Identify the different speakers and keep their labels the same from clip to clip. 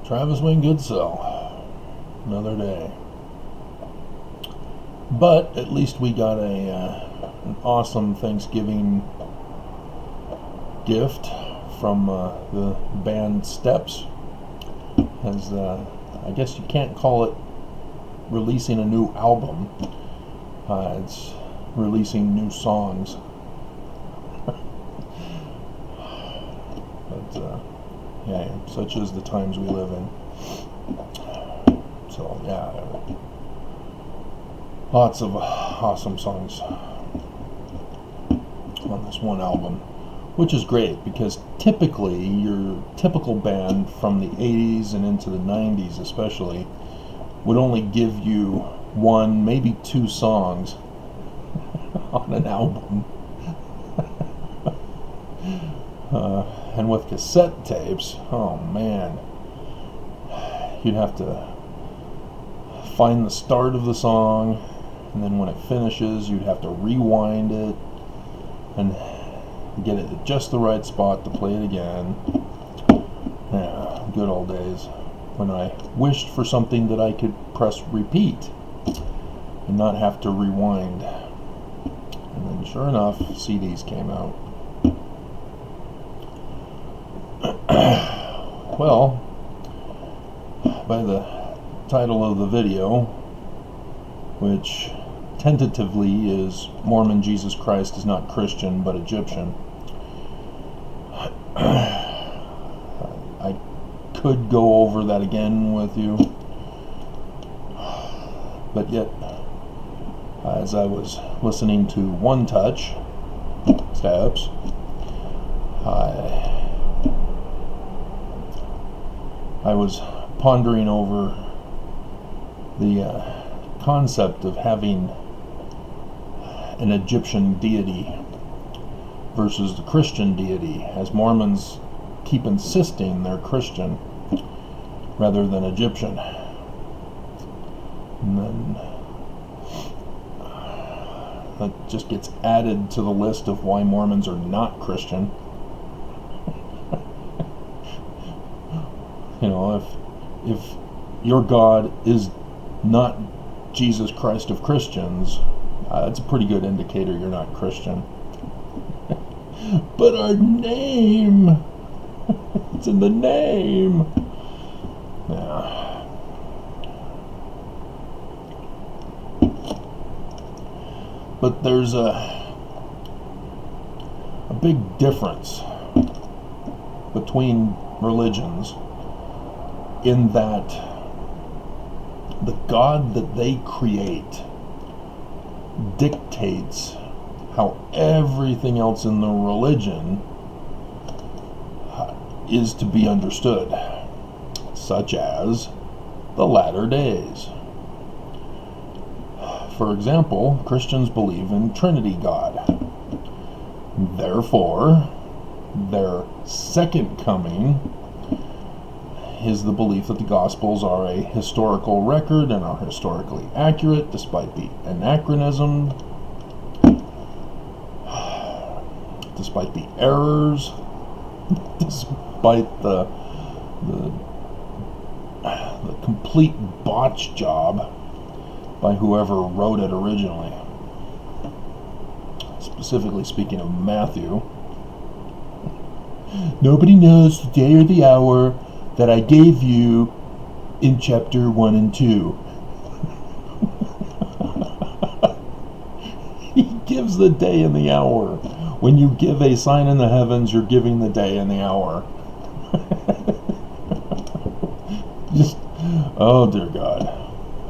Speaker 1: Travis Wayne Goodsell. Another day. But at least we got an awesome Thanksgiving gift from the band Steps. As I guess you can't call it releasing a new album. It's releasing new songs. But yeah, such is the times we live in. So yeah, lots of awesome songs on this one album, which is great because typically your typical band from the 80s and into the 90s especially would only give you one, maybe two songs on an album. And with cassette tapes, oh man, you'd have to find the start of the song, and then when it finishes you'd have to rewind it and get it at just the right spot to play it again. Yeah, good old days when I wished for something that I could press repeat and not have to rewind. And then sure enough, CDs came out. Well, by the title of the video, which tentatively is Mormon Jesus Christ is not Christian but Egyptian, I could go over that again with you, but yet as I was listening to One Touch Steps, I was pondering over the concept of having an Egyptian deity versus the Christian deity, as Mormons keep insisting they're Christian rather than Egyptian. And then that just gets added to the list of why Mormons are not Christian. You know, if your God is not Jesus Christ of Christians, it's a pretty good indicator you're not Christian. But our name, it's in the name. Yeah. But there's a big difference between religions, in that the God that they create dictates how everything else in the religion is to be understood, such as the latter days. For example, Christians believe in Trinity God. Therefore, their second coming is the belief that the Gospels are a historical record and are historically accurate despite the anachronism, despite the errors, despite the complete botch job by whoever wrote it originally. Specifically speaking of Matthew. Nobody knows the day or the hour that I gave you in chapter 1 and 2. He gives the day and the hour. When you give a sign in the heavens, you're giving the day and the hour. Just, oh dear God.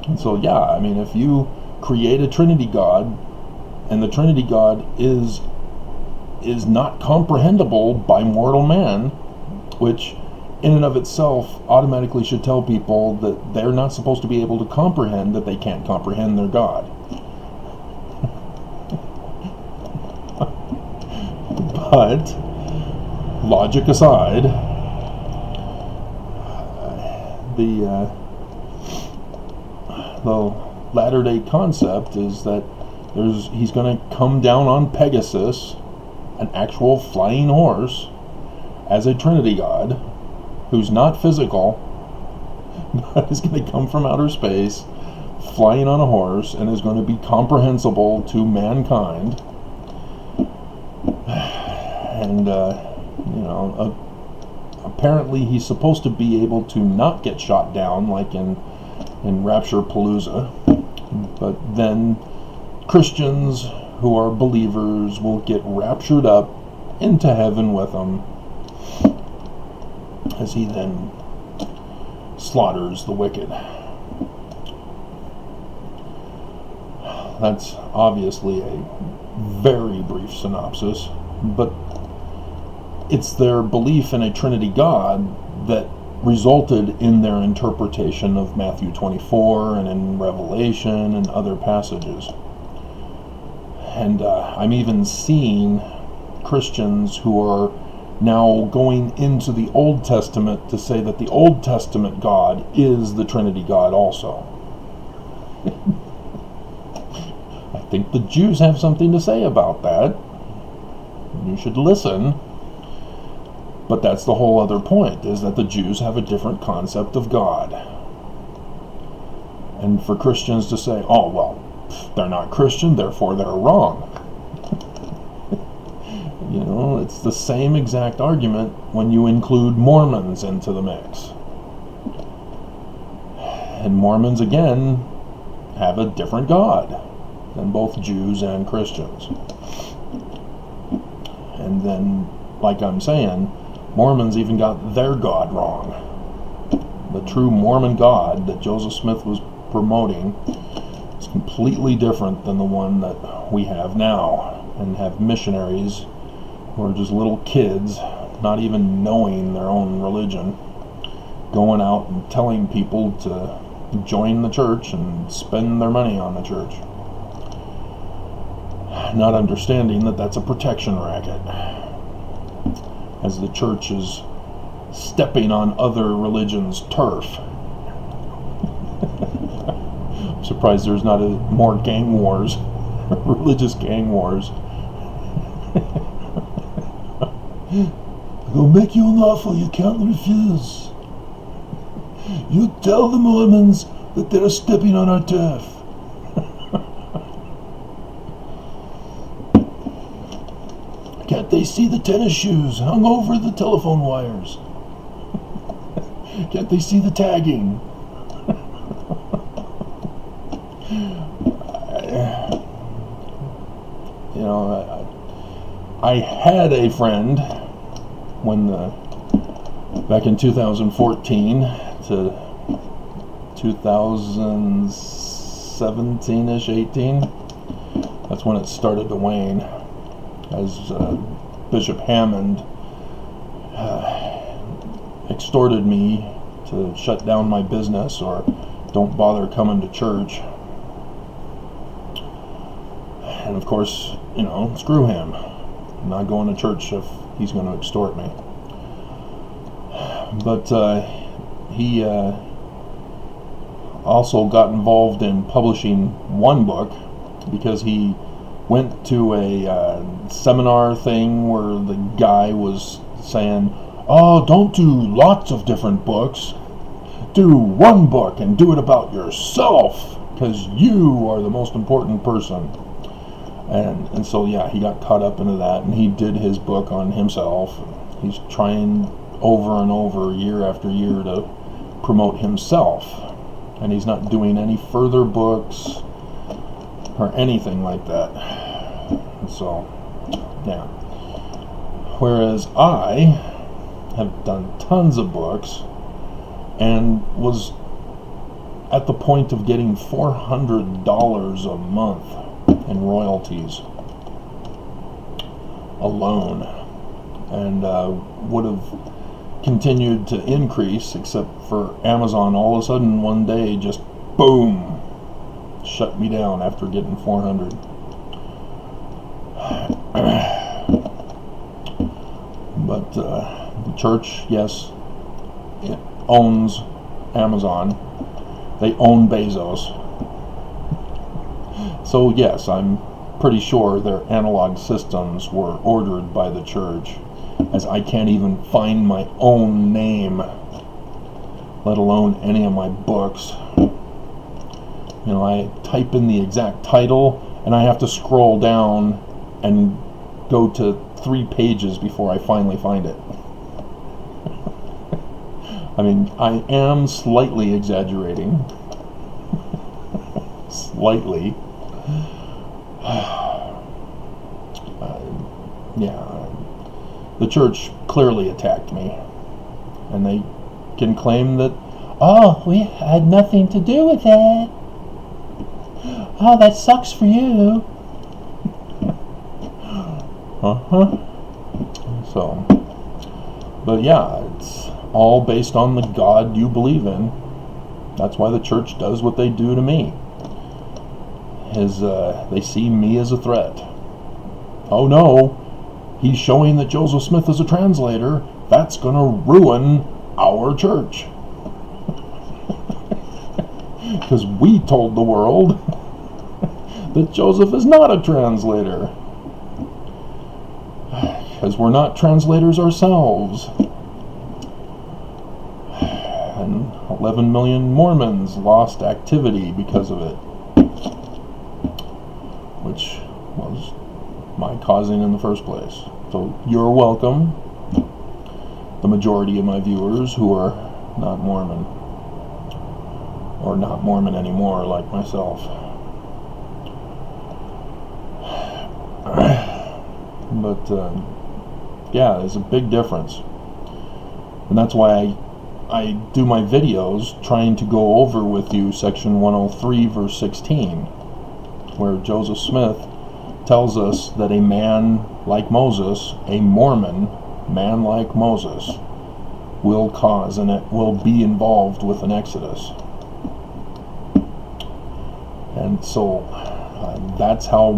Speaker 1: And so yeah, I mean, if you create a Trinity God, and the Trinity God is not comprehensible by mortal man, which in and of itself automatically should tell people that they're not supposed to be able to comprehend that they can't comprehend their God. But logic aside, the latter-day concept is that he's going to come down on Pegasus, an actual flying horse, as a Trinity God who's not physical, God is going to come from outer space, flying on a horse, and is going to be comprehensible to mankind. And, apparently he's supposed to be able to not get shot down like in Rapture Palooza. But then Christians who are believers will get raptured up into heaven with him, as he then slaughters the wicked. That's obviously a very brief synopsis, but it's their belief in a Trinity God that resulted in their interpretation of Matthew 24 and in Revelation and other passages. And I'm even seeing Christians who are now going into the Old Testament to say that the Old Testament God is the Trinity God also. I think the Jews have something to say about that. You should listen. But that's the whole other point, is that the Jews have a different concept of God. And for Christians to say, oh, well, they're not Christian, therefore they're wrong. It's the same exact argument when you include Mormons into the mix. And Mormons, again, have a different God than both Jews and Christians. And then, like I'm saying, Mormons even got their God wrong. The true Mormon God that Joseph Smith was promoting is completely different than the one that we have now, and have missionaries who are just little kids, not even knowing their own religion, going out and telling people to join the church and spend their money on the church, not understanding that that's a protection racket, as the church is stepping on other religions' turf. I'm surprised there's not more gang wars, religious gang wars. They'll make you an offer you can't refuse. You tell the Mormons that they're stepping on our turf. Can't they see the tennis shoes hung over the telephone wires? Can't they see the tagging? I had a friend back in 2014 to 2017-ish, 18, that's when it started to wane, as Bishop Hammond extorted me to shut down my business or don't bother coming to church. And of course, screw him. I'm not going to church if he's going to extort me. But he also got involved in publishing one book because he went to a seminar thing where the guy was saying, oh, don't do lots of different books. Do one book and do it about yourself, because you are the most important person. And so, yeah, he got caught up into that, and he did his book on himself. He's trying over and over, year after year, to promote himself. And he's not doing any further books or anything like that. So, yeah. Whereas I have done tons of books and was at the point of getting $400 a month in royalties alone, and would have continued to increase, except for Amazon all of a sudden one day just boom shut me down after getting 400. But the church, yes, it owns Amazon. They own Bezos. So yes, I'm pretty sure their analog systems were ordered by the church, as I can't even find my own name let alone any of my books. You know, I type in the exact title, and I have to scroll down and go to 3 pages before I finally find it. I mean, I am slightly exaggerating. Slightly. Yeah, the church clearly attacked me, and they can claim that, oh, we had nothing to do with it. Oh, that sucks for you. So, but yeah, it's all based on the God you believe in. That's why the church does what they do to me. They see me as a threat. Oh no, he's showing that Joseph Smith is a translator. That's going to ruin our church. Because we told the world that Joseph is not a translator. Because we're not translators ourselves. And 11 million Mormons lost activity because of it. Which was my causing in the first place. So you're welcome, the majority of my viewers who are not Mormon, or not Mormon anymore like myself. But yeah, there's a big difference, and that's why I do my videos trying to go over with you section 103 verse 16, where Joseph Smith tells us that a man like Moses, a Mormon man like Moses, will cause and it will be involved with an exodus. And so that's how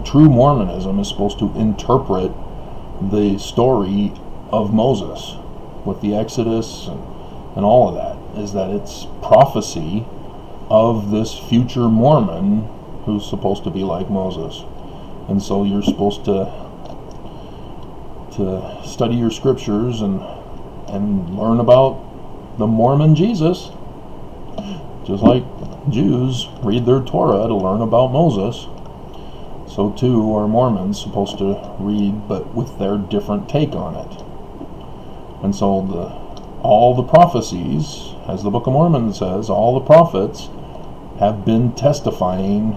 Speaker 1: true Mormonism is supposed to interpret the story of Moses with the Exodus and all of that, is that it's prophecy of this future Mormon who's supposed to be like Moses. And so you're supposed to study your scriptures and learn about the Mormon Jesus, just like Jews read their Torah to learn about Moses. So too are Mormons supposed to read, but with their different take on it. And so all the prophecies, as the Book of Mormon says, all the prophets have been testifying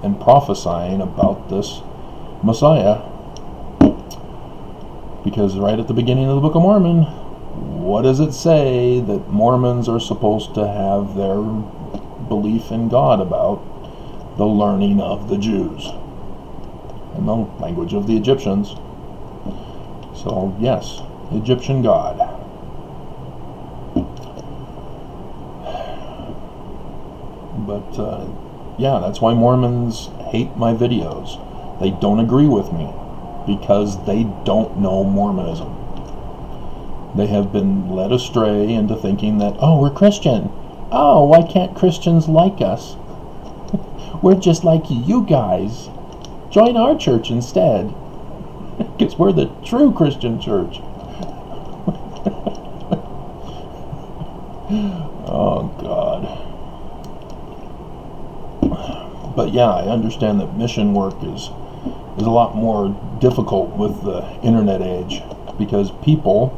Speaker 1: and prophesying about this Messiah. Because right at the beginning of the Book of Mormon, what does it say that Mormons are supposed to have their belief in God about? The learning of the Jews and the language of the Egyptians. So yes, Egyptian God. But yeah, that's why Mormons hate my videos. They don't agree with me because they don't know Mormonism. They have been led astray into thinking that, oh, we're Christian. Oh, why can't Christians like us? We're just like you guys. Join our church instead. Because we're the true Christian church. Oh, God. But yeah, I understand that mission work is a lot more difficult with the internet age, because people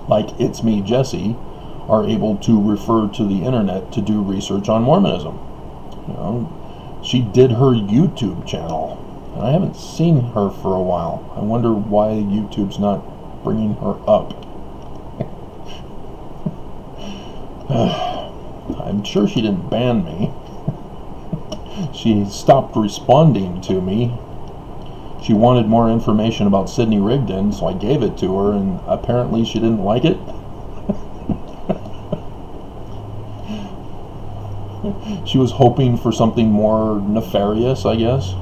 Speaker 1: like It's Me Jesse are able to refer to the internet to do research on Mormonism. You know, she did her YouTube channel, and I haven't seen her for a while. I wonder why YouTube's not bringing her up. I'm sure she didn't ban me. She stopped responding to me. She wanted more information about Sidney Rigdon, so I gave it to her, and apparently she didn't like it. She was hoping for something more nefarious, I guess.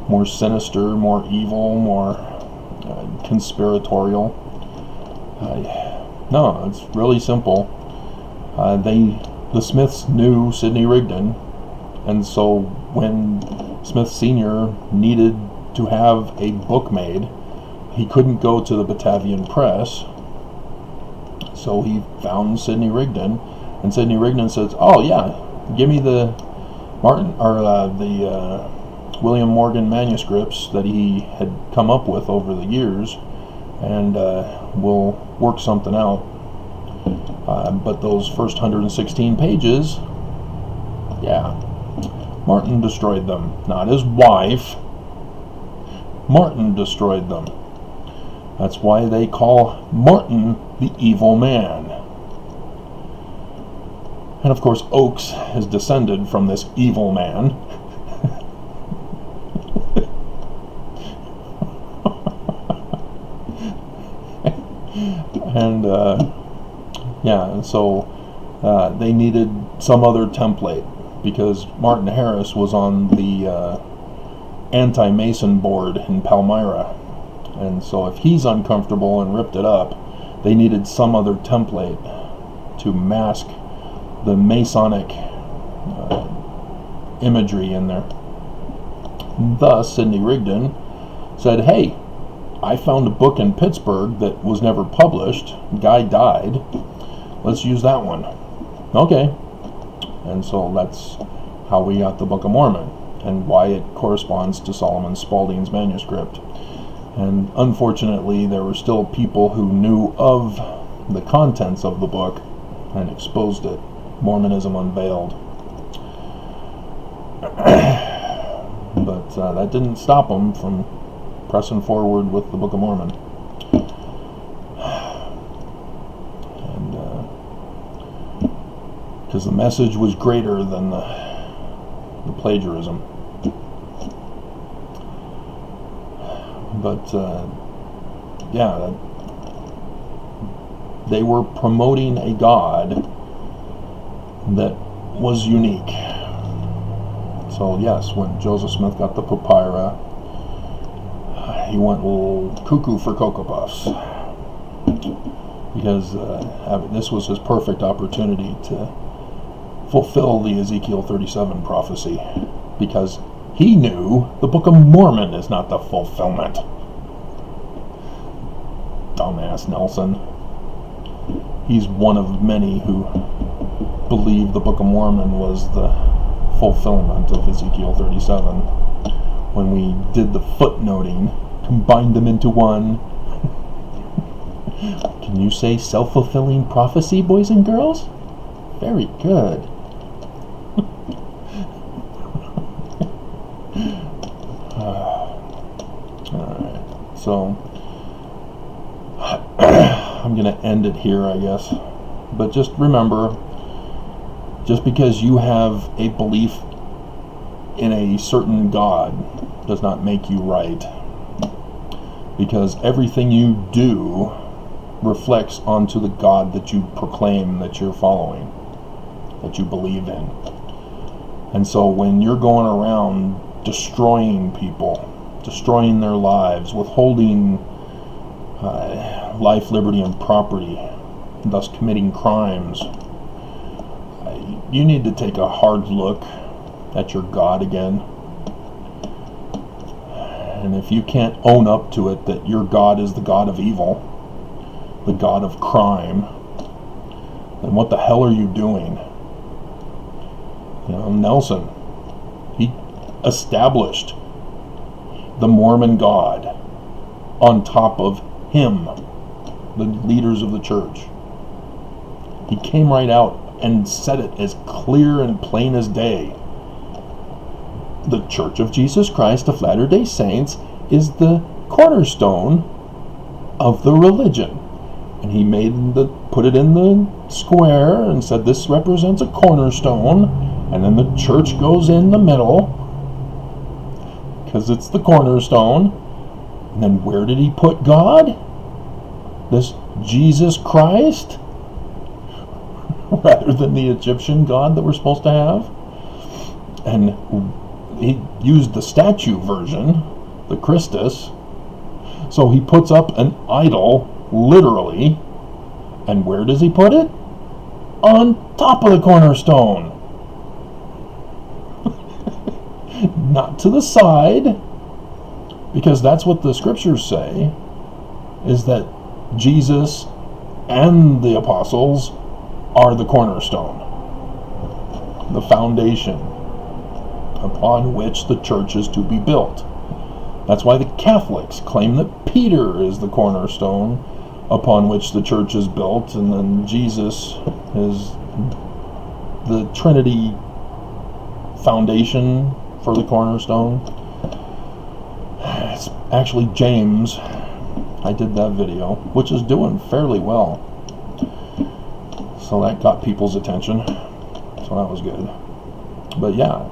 Speaker 1: More sinister, more evil, more conspiratorial. No, it's really simple. The Smiths knew Sidney Rigdon, and so when Smith Sr. needed to have a book made, he couldn't go to the Batavian Press, So he found Sidney Rigdon, and Sidney Rigdon says, "Oh yeah, give me the William Morgan manuscripts that he had come up with over the years, and we'll work something out." But those first 116 pages, yeah, Martin destroyed them. Not his wife. Martin destroyed them. That's why they call Martin the evil man. And of course, Oakes is descended from this evil man. And yeah, so they needed some other template, because Martin Harris was on the anti-Mason board in Palmyra, and so if he's uncomfortable and ripped it up, they needed some other template to mask the Masonic imagery in there. Thus, Sidney Rigdon said, "Hey, I found a book in Pittsburgh that was never published. Guy died. Let's use that one." Okay. And so that's how we got the Book of Mormon, and why it corresponds to Solomon Spaulding's manuscript. And unfortunately, there were still people who knew of the contents of the book and exposed it. Mormonism Unveiled. But that didn't stop them from pressing forward with the Book of Mormon. And because the message was greater than the plagiarism. But yeah, they were promoting a God that was unique. So yes, when Joseph Smith got the papyri, he went a little cuckoo for Cocoa Puffs, because this was his perfect opportunity to fulfill the Ezekiel 37 prophecy, because he knew the Book of Mormon is not the fulfillment. Dumbass Nelson. He's one of many who believe the Book of Mormon was the fulfillment of Ezekiel 37. When we did the footnoting, combined them into one. Can you say self-fulfilling prophecy, boys and girls? Very good. Alright, so I'm going to end it here, I guess. But just remember, just because you have a belief in a certain God does not make you right. Because everything you do reflects onto the God that you proclaim that you're following, that you believe in. And so when you're going around destroying people, destroying their lives, withholding life, liberty, and property, and thus committing crimes, you need to take a hard look at your God again. And if you can't own up to it that your God is the God of evil, the God of crime, then what the hell are you doing? You know, Nelson, he established the Mormon God on top of him, the leaders of the church. He came right out and said it as clear and plain as day. The Church of Jesus Christ of Latter-day Saints is the cornerstone of the religion. And he put it in the square and said this represents a cornerstone, and then the church goes in the middle because it's the cornerstone. And then where did he put God? This Jesus Christ? Rather than the Egyptian God that we're supposed to have. And he used the statue version, the Christus. So he puts up an idol, literally. And where does he put it? On top of the cornerstone. Not to the side. Because that's what the scriptures say, is that Jesus and the apostles are the cornerstone, the foundation upon which the church is to be built. That's why the Catholics claim that Peter is the cornerstone upon which the church is built, and then Jesus is the Trinity foundation for the cornerstone. It's actually James. I did that video, which is doing fairly well. So that got people's attention. So that was good. But yeah,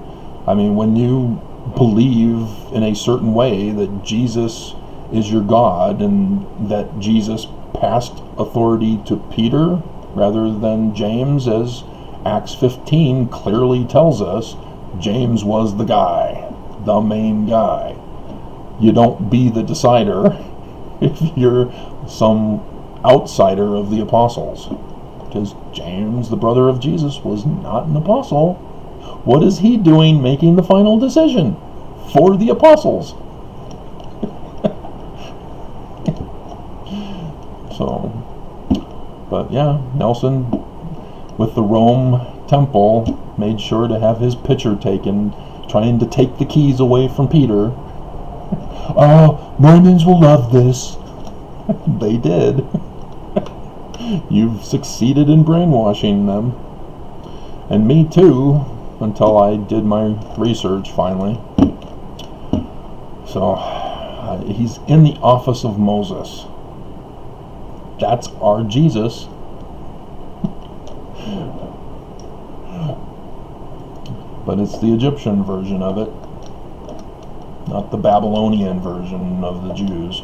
Speaker 1: I mean, when you believe in a certain way that Jesus is your God and that Jesus passed authority to Peter rather than James, as Acts 15 clearly tells us, James was the guy, the main guy. You don't be the decider if you're some outsider of the apostles, because James, the brother of Jesus, was not an apostle. What is he doing making the final decision for the apostles? So, but yeah, Nelson, with the Rome temple, made sure to have his picture taken, trying to take the keys away from Peter. Oh, Mormons will love this. They did. You've succeeded in brainwashing them. And me too, until I did my research finally. So, he's in the office of Moses. That's our Jesus. But it's the Egyptian version of it, not the Babylonian version of the Jews.